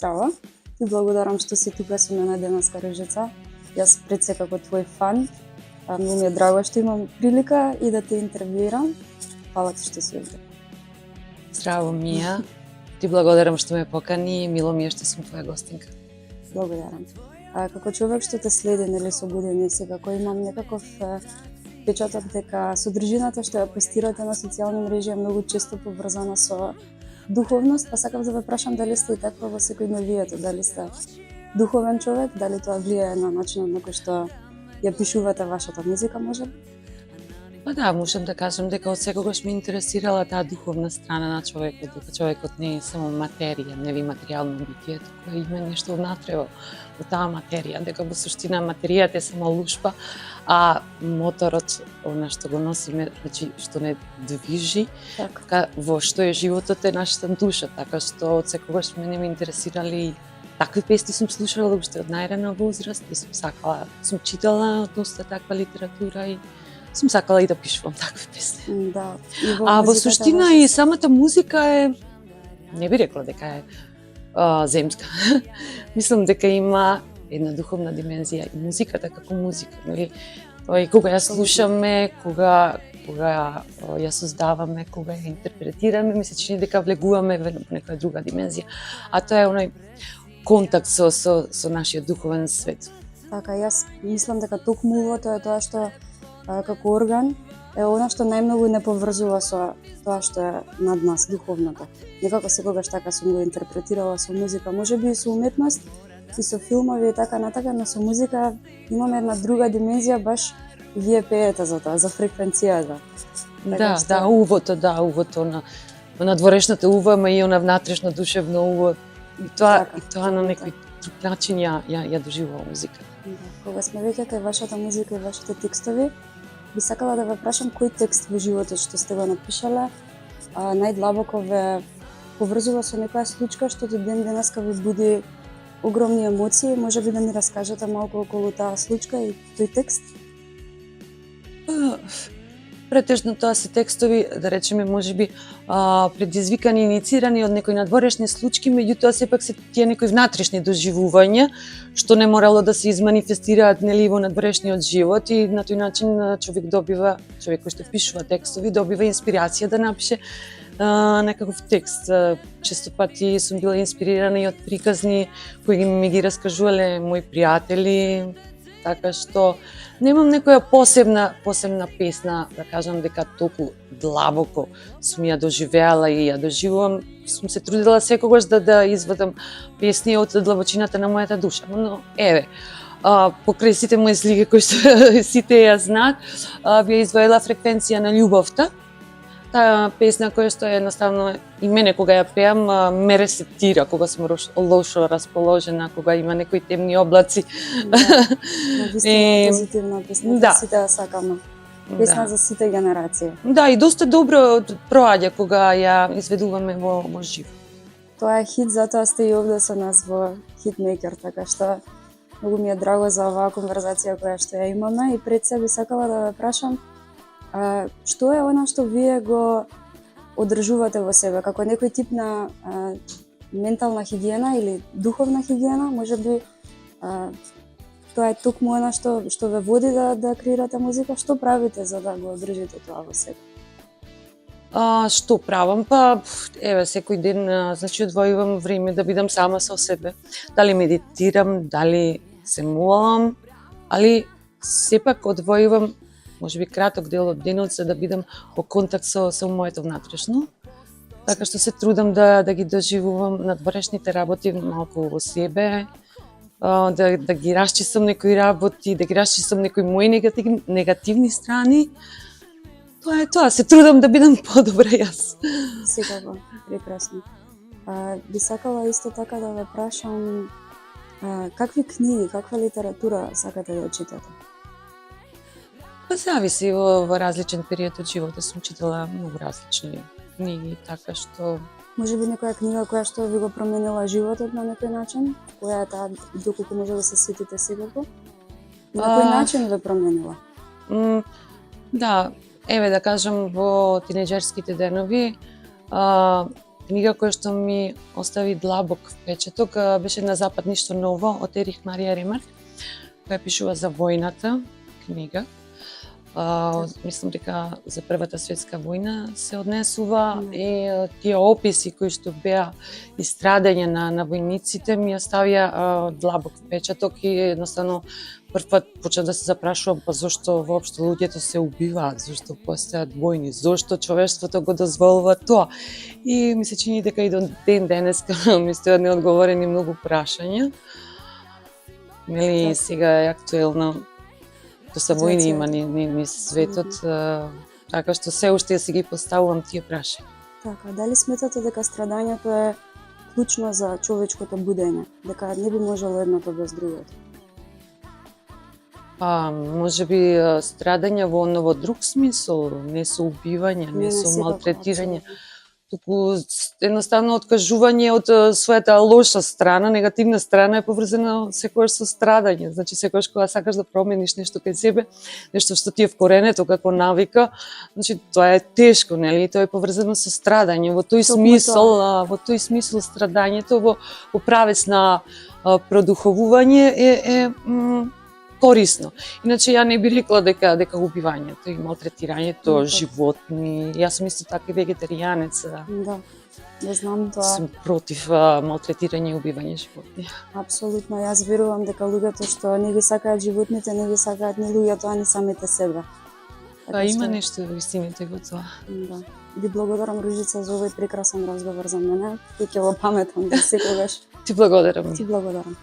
Здраво, ти благодарам што си тука со мене денеска, Ружица. Јас пред се како твој фан, многу ми е драго што имам прилика и да те интервјуирам. Фала ти што си овде. Здраво, Мија. Ти благодарам што ме покани и мило ми е што сум твоја гостинка. Благодарам. Како човек што те следи нели со години, секако имам некаков впечаток дека содржината што ја постирате на социјални мрежи е многу често поврзана со духовност, па сакам да ве прашам дали сте и таква во секојдневието, дали сте духовен човек, дали тоа влијае на начинот на кој што ја пишувате вашата музика, може? Па да, можам да кажам дека од секогаш ме интересирала таа духовна страна на човекот, дека човекот не е само материја, нели материјално битие, туку има нешто внатре во таа материја, дека во суштина материјата е само лушпа, а моторот, она што го носиме, значи што не движи, така во што е животот е нашата душа, така што од секогаш мене ме интересирали такви песни сум слушала уште од најрана возраст и сум читала доста таква литература и сум сакала и да пишувам такви песни. Да. Во суштина и самата музика е, не би рекла дека е земска. Мислам дека има една духовна димензија и музиката како музика, нели? И кога ја слушаме, кога ја создаваме, кога ја интерпретираме, ми се чини дека влегуваме во некоја друга димензија. А тоа е оној контакт со нашиот духовен свет. Така, јас мислам дека токму увото е тоа што како орган е она што најмногу не поврзува со тоа што е над нас, духовното. Некако секогаш така сум го интерпретирала со музика, можеби и со уметност, и со филмови и така натака, но со музика имаме една друга димензија, баш вие пеете за тоа, за фреквенцијата. Да, увото на надворешната уво, ама и она внатрешно душевно уво. И тоа на некој друг начин ја доживува музика. Кога сме веќе кај вашата музика и вашите текстови, би сакала да ве прашам кој текст во животот што сте го напишале најдлабоко ве поврзува со некоја случка што до ден денеска ви буди огромни емоции, може би да ни раскажете малку околу таа случка и тој текст? Претежно тоа се текстови, да речеме, можеби предизвикани, иницирани од некои надворешни случаи, меѓутоа сепак се тие некои внатрешни доживувања, што не морало да се изманифестираат нели во надворешниот живот и на тој начин човек кој што пишува текстови, добива инспирација да напише некаков текст. Често пати сум била инспирирана и од приказни кои ми ги раскажувале мои пријатели, така што немам некоја посебна песна, да кажам дека толку длабоко сум ја доживеала и ја доживувам. Сум се трудела секогаш да извадам песни од длабочината на мојата душа. Но еве, покрај сите мои слики кои што сите ја знаат, би ја извадила Фреквенција на љубовта. Таа песна која што е едноставно и мене кога ја пеам ме ресетира кога сум лошо расположена, кога има некои темни облаци. Да, позитивна песна, да. Сите ја сакаме. Песна за сите генерации. Да, и доста добро проаѓа кога ја изведуваме во живо. Тоа е хит, затоа сте и овде со нас во Хитмейкер, така што многу ми е драго за оваа конверзација која што ја имаме и пред се би сакала да ве прашам што е она што вие го одржувате во себе, како некој тип на ментална хигиена или духовна хигиена, можеби тоа е токму она што ве води да креирате музика, што правите за да го одржите тоа во себе? Што правам? Па, еве, секој ден, значи, одвојувам време да бидам сама со себе. Дали медитирам, дали се молам, али сепак одвојувам можеби краток дел од денот за да бидам во контакт со моето внатрешно. Така што се трудам да ги доживувам надворешните работи малку во себе, да ги расчистам некои работи, да ги расчистам некои мои негативни страни. Тоа е тоа, се трудам да бидам подобра јас. Секако, прекрасно. Би сакала исто така да ве прашам какви книги, каква литература сакате да читате? Па зависи, во различен период од животот сум читала многу различни книги, така што може би некоја книга која што ви го променила животот на некој начин, која е таа доколку може да се сетите секако? На кој начин ве променила? Да, еве да кажам во тинеџерските денови книга која што ми остави длабок впечаток беше На запад ништо ново од Ерих Марија Ремарк, која пишува за војната, книга. Мислам дека за Првата светска војна се однесува и тие описи кои што беа и страдање на војниците ми оставија длабок впечаток и едноставно прв пат почнав да се запрашувам па зошто воопшто луѓето се убиваат, зошто постојат војни, зошто човештвото го дозволува тоа. И ми се чини дека и до ден денеска ми стојат неодговорени многу прашања. Нели сега е актуелно доста војни има ни светот, така што се уште си ги поставувам тие прашања. Така, дали сметате дека страдањето е клучно за човечкото будење, дека не би можело едното без другото? Можеби страдање во друг смисол, не со убивање, не со малтретирање, туку едноставно откажување од својата лоша страна, негативна страна е поврзана секогаш со страдање. Значи секогаш кога сакаш да промениш нешто кај себе, нешто што ти е вкоренето како навика, значи тоа е тешко, нели? Тоа е поврзано со страдање. Во тој смисол страдањето во правец на продуховување е корисно. Иначе ја не би рекла дека убивањето и малтретирањето животни. Јас сум исто така и вегетаријанец. Да. Не знам тоа. Сум против малтретирање и убивање животни. Апсолутно, јас верувам дека луѓето што не ги сакаат животните, не ги сакаат ни луѓето, а ни самите себе. Има нешто во вистините во тоа. Да. Ви благодарам, Ружица, за овој прекрасен разговор за мене. Ти ќе го паметам да секогаш. Ти благодарам. Ти благодарам.